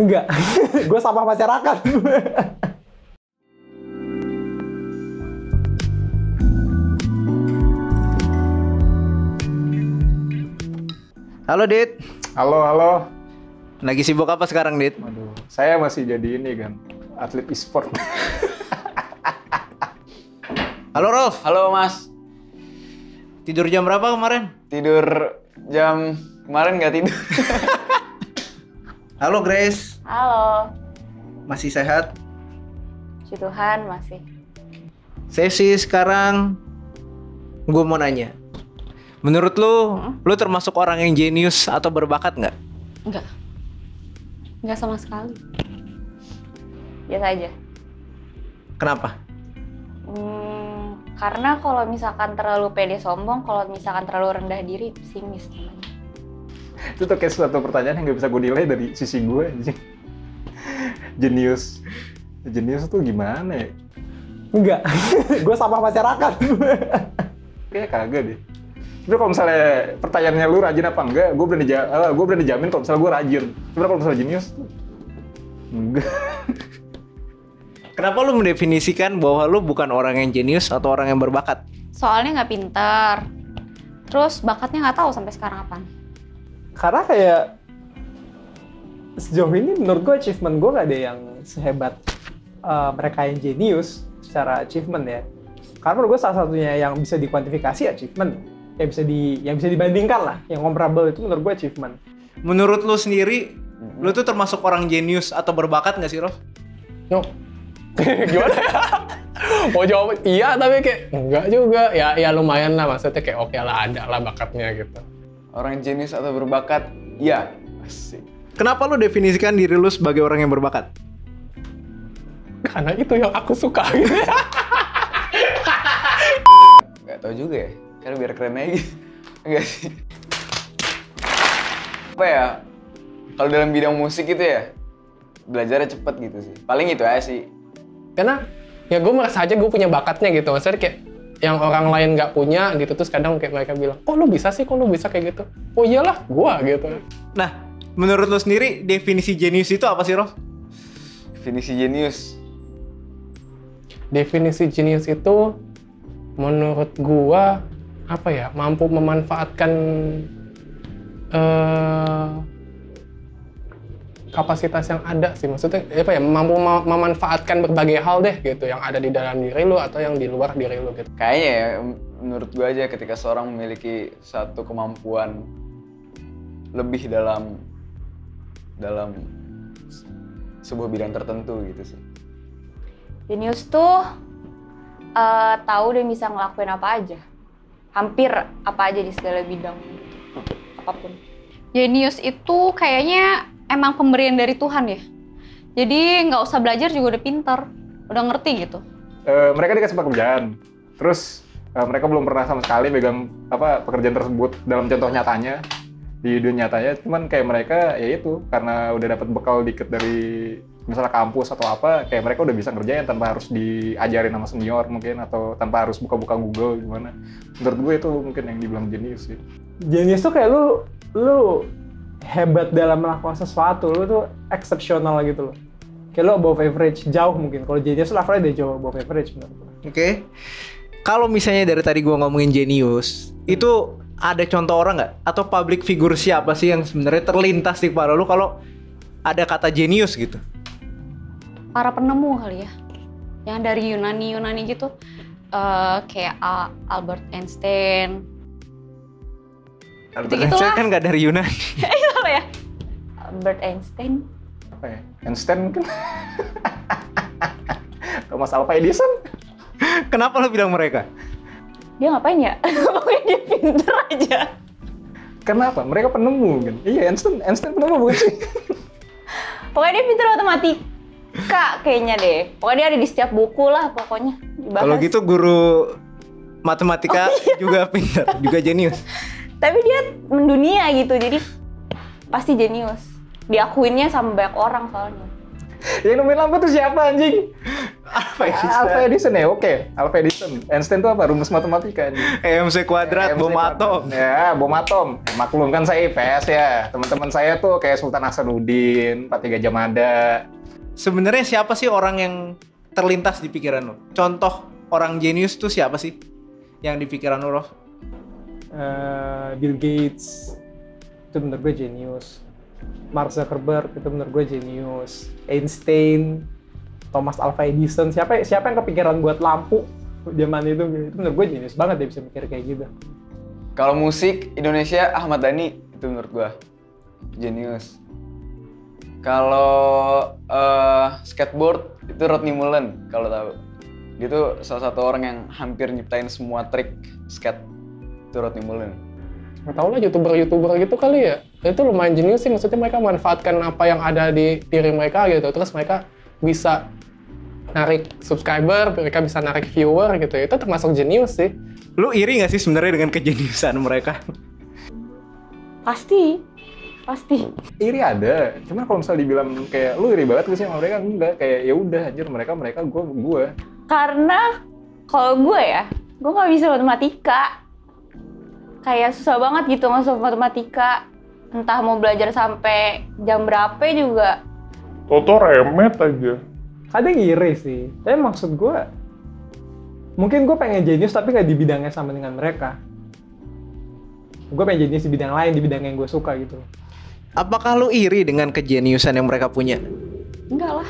Enggak, gue sampah masyarakat. Halo Dit, Halo. lagi sibuk apa sekarang Dit? Waduh, saya masih jadi ini kan, atlet e-sport. Halo Rolf, Halo Mas, tidur jam berapa kemarin? tidur jam kemarin nggak tidur. Halo Grace, Halo, masih sehat? puji Tuhan masih. Sesi sekarang, gue mau nanya. Menurut lu termasuk orang yang jenius atau berbakat nggak? Enggak sama sekali. Biasa aja. Kenapa? Karena kalau misalkan terlalu pede sombong, kalau misalkan terlalu rendah diri, pesimis namanya. Itu tuh kayak suatu pertanyaan yang nggak bisa gue nilai dari sisi gue anjing. Jenius tuh gimana ya? Enggak, gue sampah masyarakat. Kayaknya kagak deh. Tapi kalau misalnya pertanyaannya lu rajin apa enggak, gue berani jamin kalau misalnya gue rajin. Tapi kalau misalnya jenius, enggak. Kenapa lu mendefinisikan bahwa lu bukan orang yang jenius atau orang yang berbakat? Soalnya nggak pinter. Terus bakatnya nggak tahu sampai sekarang apaan. Karena kayak sejauh ini menurut gue achievement gue gak ada yang sehebat mereka yang jenius secara achievement ya. Karena menurut gue salah satunya yang bisa dikuantifikasi achievement, yang bisa dibandingkan lah, yang comparable itu menurut gue achievement. Menurut lu sendiri, lu tuh termasuk orang jenius atau berbakat nggak sih Rolf? No. Gimana ya? Mau jawab iya tapi kayak enggak juga. Ya lumayan lah, maksudnya kayak oke lah, ada lah bakatnya gitu. Orang jenius atau berbakat? Iya. Asik. Kenapa lu definisikan diri lu sebagai orang yang berbakat? Karena itu yang aku suka gitu. Nggak tahu juga ya. Karena biar keren aja gitu. Enggak sih. Apa ya? Kalau dalam bidang musik itu ya, belajarnya cepet gitu sih. Paling itu aja sih. Karena ya gue merasa aja gue punya bakatnya gitu. Maksudnya kayak yang orang lain nggak punya gitu. Terus kadang kayak mereka bilang, kok lu bisa sih, kok lu bisa kayak gitu. Oh iyalah, gue gitu. Nah, menurut lu sendiri definisi jenius itu apa sih Rolf? Definisi jenius. Definisi jenius itu menurut gua apa ya, mampu memanfaatkan kapasitas yang ada sih, maksudnya apa ya, mampu memanfaatkan berbagai hal deh gitu yang ada di dalam diri lu atau yang di luar diri lu gitu. Kayaknya ya, menurut gue aja ketika seorang memiliki satu kemampuan lebih dalam sebuah bidang tertentu gitu sih. Jenius tuh tahu dan bisa ngelakuin apa aja. Hampir apa aja di segala bidang. Apapun. Jenius itu kayaknya emang pemberian dari Tuhan ya. Jadi nggak usah belajar juga udah pinter. Udah ngerti gitu. Mereka dikasih pekerjaan, terus mereka belum pernah sama sekali megang pekerjaan tersebut dalam contoh nyatanya di dunia nyatanya. Cuman kayak mereka ya itu karena udah dapat bekal dikit dari misalnya kampus atau apa, kayak mereka udah bisa ngerjain tanpa harus diajarin sama senior mungkin, atau tanpa harus buka-buka Google gimana. Menurut gue itu mungkin yang dibilang jenius sih. Jenius tuh kayak lu hebat dalam melakukan sesuatu, lu tuh eksepsional gitu loh. Kayak lu above average, jauh mungkin. Kalau jenius levelnya udah jauh above average menurut gue. Oke. Kalau misalnya dari tadi gua ngomongin jenius, itu ada contoh orang nggak? Atau public figure siapa sih yang sebenarnya terlintas di kepala lu kalau ada kata jenius gitu? Para penemu kali ya. Yang dari Yunani gitu. Kayak Albert Einstein. Albert Gitu-gitulah. Einstein kan nggak dari Yunani. Apa ya? Albert Einstein. Apa ya? Einstein mungkin? Thomas Alva Edison? Kenapa lu bilang mereka? Dia ngapain ya? Pokoknya dia pinter aja. Kenapa? Mereka penemu kan? Iya, Einstein penemu bukan sih? Pokoknya dia pinter matematika kayaknya deh. Pokoknya dia ada di setiap buku lah pokoknya. Dibahas. Kalau gitu guru matematika juga pintar, juga jenius. Tapi dia mendunia gitu, jadi pasti jenius. Diakuinnya sama banyak orang soalnya. Yang nemuin lampu tuh siapa anjing? Alpha Edison ya, oke. Alpha Edison. Einstein tuh apa? Rumus matematika anjing. EMC kuadrat, bom atom. Ya, bom atom. Maklum kan saya IPS ya. Teman-teman saya tuh kayak Sultan Hasanuddin, Fatih Gajah Mada. Sebenarnya siapa sih orang yang terlintas di pikiran lo? Contoh orang jenius tuh siapa sih yang di pikiran lo, Rof? Bill Gates itu menurut gue jenius. Mark Zuckerberg itu menurut gue jenius. Einstein, Thomas Alva Edison, siapa yang kepikiran buat lampu zaman itu menurut gue jenius banget dia bisa mikir kayak gitu. Kalau musik Indonesia Ahmad Dhani itu menurut gua jenius. Kalau skateboard itu Rodney Mullen kalau tahu. Dia tuh salah satu orang yang hampir nyiptain semua trik skate. Itu Rodney Mullen. Nggak tau lah youtuber gitu kali ya. Itu lumayan jenius sih, maksudnya mereka manfaatkan apa yang ada di diri mereka gitu. Terus mereka bisa narik subscriber, mereka bisa narik viewer gitu. Itu termasuk jenius sih. Lu iri gak sih sebenarnya dengan kejeniusan mereka? Pasti. Iri ada, cuma kalau misalnya dibilang kayak lu iri banget sih sama mereka, enggak, kayak ya udah anjir mereka gue. Karena kalau gue ya, gue nggak bisa matematika. Kayak susah banget gitu masuk matematika. Entah mau belajar sampai jam berapa juga. Toto remet aja. Kadang iri sih, tapi maksud gue mungkin gue pengen jenius tapi nggak di bidangnya sama dengan mereka. Gue pengen jenius di bidang lain, di bidang yang gue suka gitu. Apakah lu iri dengan kejeniusan yang mereka punya? Enggak lah,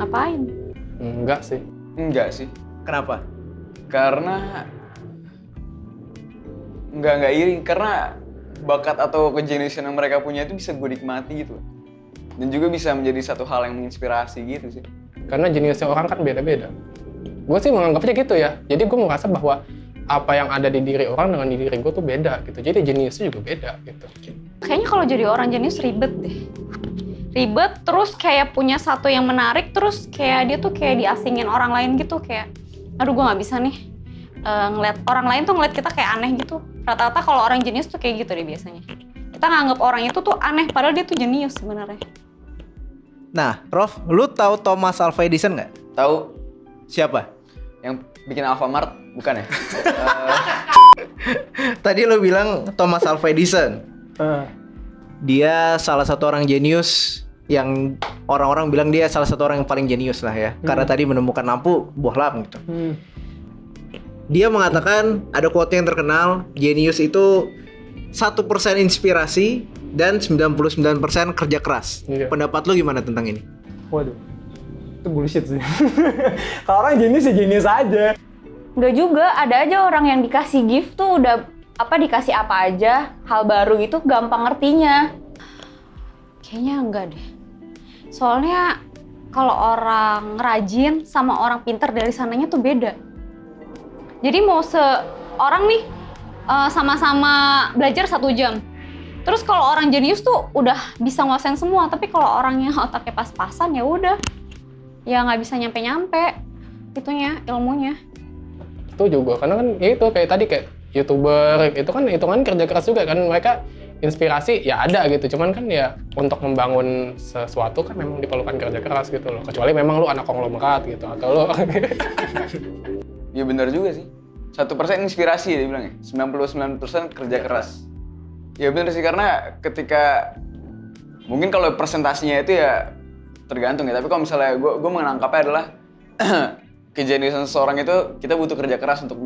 ngapain? Enggak sih. Enggak sih. Kenapa? Karena enggak iri, karena bakat atau kejeniusan yang mereka punya itu bisa gue nikmati gitu. Dan juga bisa menjadi satu hal yang menginspirasi gitu sih. Karena jeniusnya orang kan beda-beda. Gue sih menganggapnya gitu ya. Jadi gue merasa bahwa apa yang ada di diri orang dengan di diri gue tuh beda gitu. Jadi jeniusnya juga beda gitu. Kayaknya kalau jadi orang jenius ribet deh. Ribet, terus kayak punya satu yang menarik, terus kayak dia tuh kayak diasingin orang lain gitu. Kayak, aduh gue gak bisa nih ngeliat orang lain tuh ngeliat kita kayak aneh gitu. Rata-rata kalau orang jenius tuh kayak gitu deh biasanya. Kita nganggap orang itu tuh aneh, padahal dia tuh jenius sebenarnya. Nah, Rof, lu tahu Thomas Alva Edison nggak? Tahu Siapa? yang bikin Alfamart bukan ya? Tadi lu bilang Thomas Alva Edison. Dia salah satu orang jenius yang orang-orang bilang dia salah satu orang yang paling jenius lah ya. Karena tadi menemukan lampu buah lam gitu. Dia mengatakan ada quote yang terkenal, jenius itu 1% inspirasi dan 99% kerja keras. Iya. Pendapat lu gimana tentang ini? Waduh, itu bullshit sih. Kalau orang jenius ya jenius aja. Enggak juga, ada aja orang yang dikasih gift tuh udah dikasih apa aja, hal baru gitu gampang ngertinya. Kayaknya enggak deh. Soalnya kalau orang rajin sama orang pintar dari sananya tuh beda. Jadi mau seorang nih sama-sama belajar 1 jam. Terus kalau orang jenius tuh udah bisa nguasain semua, tapi kalau orangnya otaknya pas-pasan ya udah. Ya nggak bisa nyampe-nyampe itunya, ilmunya. Itu juga, karena kan ya itu kayak tadi kayak YouTuber, itu kan hitungan kerja keras juga kan. Mereka inspirasi ya ada gitu, cuman kan ya untuk membangun sesuatu kan memang diperlukan kerja keras gitu loh. Kecuali memang lu anak konglomerat gitu, atau lu... Ya benar juga sih. 1% inspirasi dia bilang ya, 99% kerja keras. Ya benar sih, karena ketika mungkin kalau presentasinya itu ya tergantung ya, tapi kalau misalnya gue menangkapnya adalah kejeniusan seseorang itu kita butuh kerja keras untuk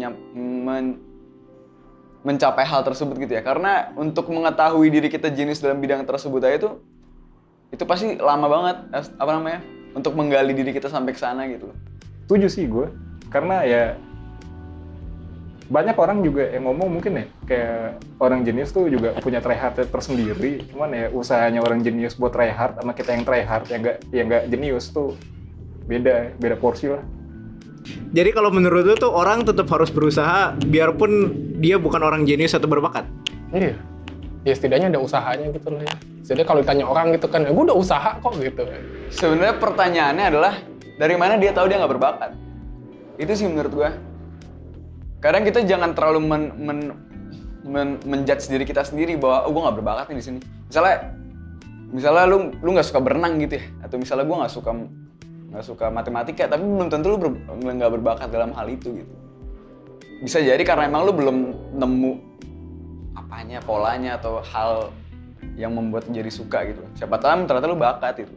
mencapai hal tersebut gitu ya. Karena untuk mengetahui diri kita jenius dalam bidang tersebut aja itu pasti lama banget untuk menggali diri kita sampai ke sana gitu. Setuju sih gue, karena ya banyak orang juga yang ngomong mungkin ya kayak orang jenius tuh juga punya try hard tersendiri. Cuman ya usahanya orang jenius buat try hard sama kita yang try hard yang nggak jenius tuh beda porsi lah. Jadi kalau menurut lu tuh orang tetap harus berusaha biarpun dia bukan orang jenius atau berbakat? Iya. Ya setidaknya ada usahanya gitu loh ya. Setidaknya kalau ditanya orang gitu kan, gue udah usaha kok gitu. Sebenarnya pertanyaannya adalah dari mana dia tahu dia nggak berbakat? Itu sih menurut gue. Kadang kita jangan terlalu menjudge diri kita sendiri bahwa gue nggak berbakat nih di sini. Misalnya lu nggak suka berenang gitu ya, atau misalnya gue nggak suka nggak suka matematika, tapi belum tentu lu nggak berbakat dalam hal itu gitu. Bisa jadi karena emang lu belum nemu apanya, polanya atau hal yang membuat jadi suka gitu. Siapa tahu ternyata lu bakat itu.